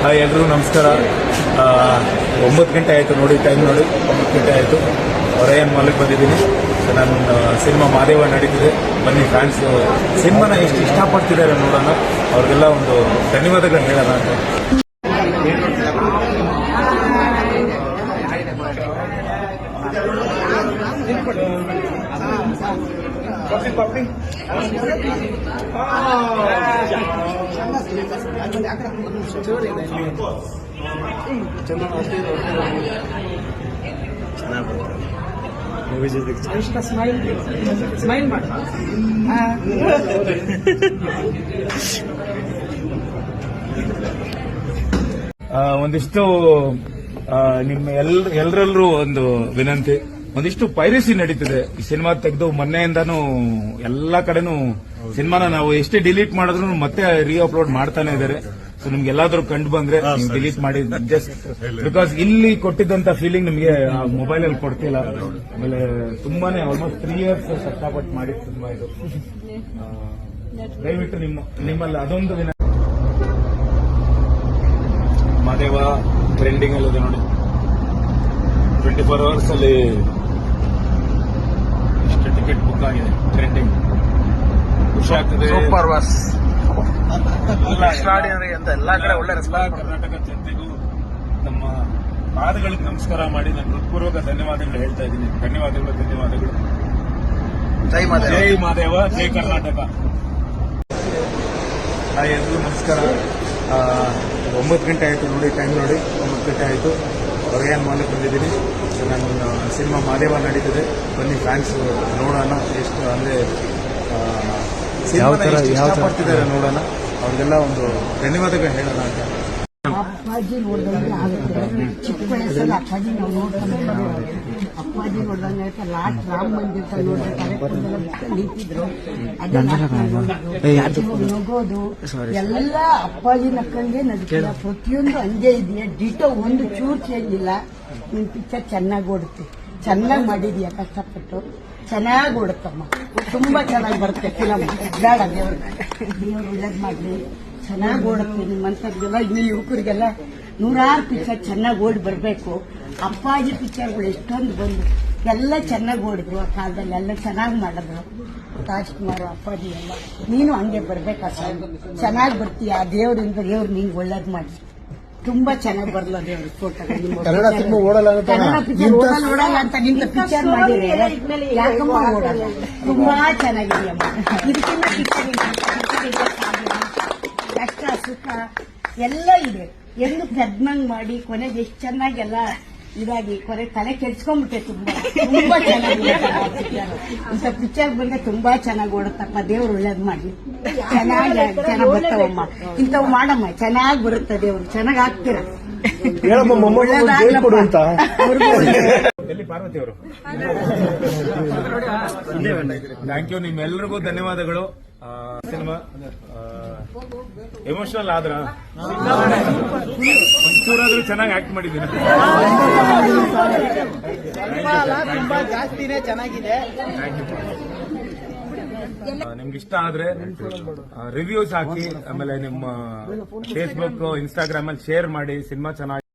ಎಲ್ರಿಗೂ ನಮಸ್ಕಾರ. 9 ಗಂಟೆ ಆಯಿತು ನೋಡಿ, ಟೈಮ್ ನೋಡಿ 9 ಗಂಟೆ ಆಯಿತು. ಹೊರಯನ್ ಮಾಲಿಗೆ ಬಂದಿದ್ದೀನಿ. ನಾನು ಸಿನಿಮಾ ಮಾದೇವ ನಡೀತಿದೆ, ಬನ್ನಿ ಫ್ಯಾನ್ಸ್ ಸಿನಿಮಾನ ಎಷ್ಟು ಇಷ್ಟಪಡ್ತಿದ್ದಾರೆ ನೋಡೋಣ. ಅವ್ರಿಗೆಲ್ಲ ಒಂದು ಧನ್ಯವಾದಗಳು ಹೇಳೋಣ ಅಂತ. ಸ್ಮೈಲ್ ಮಾಡಿ ಒಂದಿಷ್ಟು ನಿಮ್ಮ ಎಲ್ಲರಲ್ಲೂ ಒಂದು ವಿನಂತಿ. ಒಂದಿಷ್ಟು ಪೈರಸಿ ನಡೀತಿದೆ ಈ ಸಿನಿಮಾ ತೆಗೆದು ಮೊನ್ನೆಯಿಂದಾನು ಎಲ್ಲಾ ಕಡೆನೂ ಸಿನಿಮಾನ ನಾವು ಎಷ್ಟೇ ಡಿಲೀಟ್ ಮಾಡಿದ್ರು ಮತ್ತೆ ರೀಅಪ್ಲೋಡ್ ಮಾಡ್ತಾನೆ ಇದ್ದಾರೆ. ಸೊ ನಿಮ್ಗೆ ಎಲ್ಲಾದ್ರೂ ಕಂಡು ಬಂದ್ರೆ ನೀವು ಡಿಲೀಟ್ ಮಾಡಿ, ಜಸ್ಟ್ ಬಿಕಾಸ್ ಇಲ್ಲಿ ಕೊಟ್ಟಿದ್ದಂತ ಫೀಲಿಂಗ್ ನಿಮಗೆ ಮೊಬೈಲ್ ಅಲ್ಲಿ ಕೊಡ್ತಿಲ್ಲ. ಆಮೇಲೆ ತುಂಬಾನೇ ಆಲ್ಮೋಸ್ಟ್ 3 years ಕಷ್ಟಪಟ್ಟು ಮಾಡಿ ಸಿನಿಮಾ ಇದು. ದಯವಿಟ್ಟು ನಿಮ್ಮಲ್ಲಿ ಅದೊಂದು ಮಾದೇವ ಟ್ರೆಂಡಿಂಗ್ ಅಲ್ಲಿದೆ ನೋಡಿ. 24 hours ಅಲ್ಲಿ ಇಷ್ಟು ಟಿಕೆಟ್ ಬುಕ್ ಆಗಿದೆ. ಟ್ರೆಂಡಿಂಗ್ ಖುಷಿ ಆಗ್ತದೆ. ಸೂಪರ್ ವಾಸ್ ಎಕ್ಸ್ಟ್ರಾರ್ಡಿನರಿ ಅಂತ ಎಲ್ಲಾ ಕಡೆ ಒಳ್ಳೆ ರೆಸ್ಪಾನ್ಸ್. ಕರ್ನಾಟಕ ಜನತೆಗೂ ನಮ್ಮ ಪಾದಗಳಿಗೆ ನಮಸ್ಕಾರ ಮಾಡಿ ನಾನು ಹೃತ್ಪೂರ್ವಕ ಧನ್ಯವಾದಗಳು ಹೇಳ್ತಾ ಇದ್ದೀನಿ. ಧನ್ಯವಾದಗಳು. ಜೈ ಮಾದೇವ. ಜೈ ಮಾದೇವ, ಜೈ ಕರ್ನಾಟಕ. ಎಲ್ರಿಗೂ ನಮಸ್ಕಾರ. 9 ಗಂಟೆ ಆಯಿತು ನೋಡಿ, ಟೈಮ್ ನೋಡಿ 9 ಗಂಟೆ ಆಯಿತು. ಹೊರಯನ್ ಮಾಲಿಗೆ ಬಂದಿದ್ದೀನಿ. ನಾನು ಸಿನಿಮಾ ಮಾದೇವ ನಡೀತಿದೆ, ಬನ್ನಿ ಫ್ಯಾನ್ಸ್ ನೋಡೋಣ. ಎಷ್ಟು ಅಂದ್ರೆ ಇಷ್ಟಪಡ್ತಿದ್ದಾರೆ ನೋಡೋಣ. ಅವ್ರಿಗೆಲ್ಲ ಒಂದು ಧನ್ಯವಾದಗಳು ಹೇಳೋಣ ಅಂತ. ಅಪ್ಪಾಜಿ ನೋಡ್ದಂಗೆ ಆಗುತ್ತೆ. ಚಿಕ್ಕ ವಯಸ್ಸಲ್ಲಿ ಅಪ್ಪಾಜಿ ನಾವು ನೋಡ್ಕೊಂಡು ಅಪ್ಪಾಜಿ ನೋಡ್ದಂಗೆ ಆಯ್ತು. ಲಾಸ್ಟ್ ರಾಮ ಮಂದಿರ ನೋಡ್ಬೇಕಾದ್ರೆ ನಿಂತಿದ್ರು, ನಗೋದು ಎಲ್ಲ ಅಪ್ಪಾಜಿ ನಕ್ಕಂಗೆ ನಡೀತಿಲ್ಲ. ಪ್ರತಿಯೊಂದು ಹಂಗೆ ಇದೆಯಾ, ಡಿಟೋ ಒಂದು ಚೂರು ಚೇಂಜ್ ಇಲ್ಲ. ನಿನ್ ಪಿಕ್ಚರ್ ಚೆನ್ನಾಗಿ ಓಡುತ್ತೆ, ಚೆನ್ನಾಗಿ ಮಾಡಿದೀಯ, ಕಷ್ಟಪಟ್ಟು ಚೆನ್ನಾಗಿ ಓಡುತ್ತಮ್ಮ. ತುಂಬಾ ಚೆನ್ನಾಗಿ ಬರುತ್ತೆ ಫಿಲಮ್. ಬೇಡ ದೇವ್ರು ಒಳ್ಳೇದ್ ಮಾಡ್ಲಿ, ಚೆನ್ನಾಗಿ ಓಡುತ್ತೆ. ನಿಮ್ಮಂಥದ್ಗೆಲ್ಲ ಇನ್ನು ಯುವಕರಿಗೆಲ್ಲ 100 ಪಿಕ್ಚರ್ ಚೆನ್ನಾಗಿ ಓಡಿ ಬರಬೇಕು. ಅಪ್ಪಾಜಿ ಪಿಕ್ಚರ್ಗಳು ಎಷ್ಟೊಂದು ಬಂದು ಎಲ್ಲ ಚೆನ್ನಾಗಿ ಓಡಿದ್ರು. ಆ ಕಾಲದಲ್ಲಿ ಎಲ್ಲ ಚೆನ್ನಾಗಿ ಮಾಡಿದ್ರು. ರಾಜ್ಕುಮಾರ್, ಅಪ್ಪಾಜಿ ಎಲ್ಲ. ನೀನು ಹಂಗೆ ಬರ್ಬೇಕಾ ಸರ್, ಚೆನ್ನಾಗಿ ಬರ್ತೀಯ. ದೇವ್ರಿಂದ ದೇವ್ರು ನಿಂಗೆ ಒಳ್ಳೇದ್ ಮಾಡಿ ತುಂಬಾ ಚೆನ್ನಾಗಿ ಬರಲ್ಲ ದೇವ್ರು. ಕನ್ನಡ ಸಿನಿಮಾ ಓಡಲ್ಲ ಅಂತ ನಿಂತ ಪಿಕ್ಚರ್ ಮಾಡಿದ್ರೆ ಯಾಕಮ್ಮ ಓಡಲ್ಲ? ತುಂಬಾ ಚೆನ್ನಾಗಿದೆಯಮ್ಮ. ಇದಕ್ಕಿಂತ ಪಿಕ್ಚರ್ ಕಷ್ಟ ಸುಖ ಎಲ್ಲ ಇದೆ. ಎಂದು ಪ್ರಜ್ಞಂಗ್ ಮಾಡಿ ಕೊನೆಗೆ ಎಷ್ಟು ಚೆನ್ನಾಗೆಲ್ಲ ಇದಾಗಿ ಕೊನೆ ತಲೆ ಕೆಡ್ಸ್ಕೊಂಡ್ಬಿಟ್ಟೆ. ತುಂಬಾ ಚೆನ್ನಾಗಿದೆ ಇಂಥ ಪಿಕ್ಚರ್ ಬಂದ್ರೆ ತುಂಬಾ ಚೆನ್ನಾಗಿ ಓಡುತ್ತಪ್ಪ. ದೇವ್ರು ಒಳ್ಳೇದ್ ಮಾಡಿ ಚೆನ್ನಾಗಿ ಬರ್ತಾವಮ್ಮ. ಇಂಥವು ಮಾಡಮ್ಮ, ಚೆನ್ನಾಗಿ ಬರುತ್ತೆ. ದೇವ್ರು ಚೆನ್ನಾಗಿ ಆಗ್ತೀರ. ಎಲ್ಲಿ ಪಾರ್ವತಿ ಅವರು? Thank you. ನಿಮ್ಮೆಲ್ಲರಿಗೂ ಧನ್ಯವಾದಗಳು. ಸಿನಿಮಾ ಎಮೋಷನಲ್ ಆದ್ರ ಒಂಚೂರಾದ್ರೂ ಚೆನ್ನಾಗಿ ಆಕ್ಟ್ ಮಾಡಿದ್ದೀನಿ. ತುಂಬಾ ಜಾಸ್ತಿನೇ ಚೆನ್ನಾಗಿದೆ. ನಿಮ್ಗೆ ಇಷ್ಟ ಆದ್ರೆ ರಿವ್ಯೂಸ್ ಹಾಕಿ, ಆಮೇಲೆ ನಿಮ್ಮ ಫೇಸ್ಬುಕ್, ಇನ್ಸ್ಟಾಗ್ರಾಮ್ ಅಲ್ಲಿ ಶೇರ್ ಮಾಡಿ. ಸಿನಿಮಾ ಚೆನ್ನಾಗಿ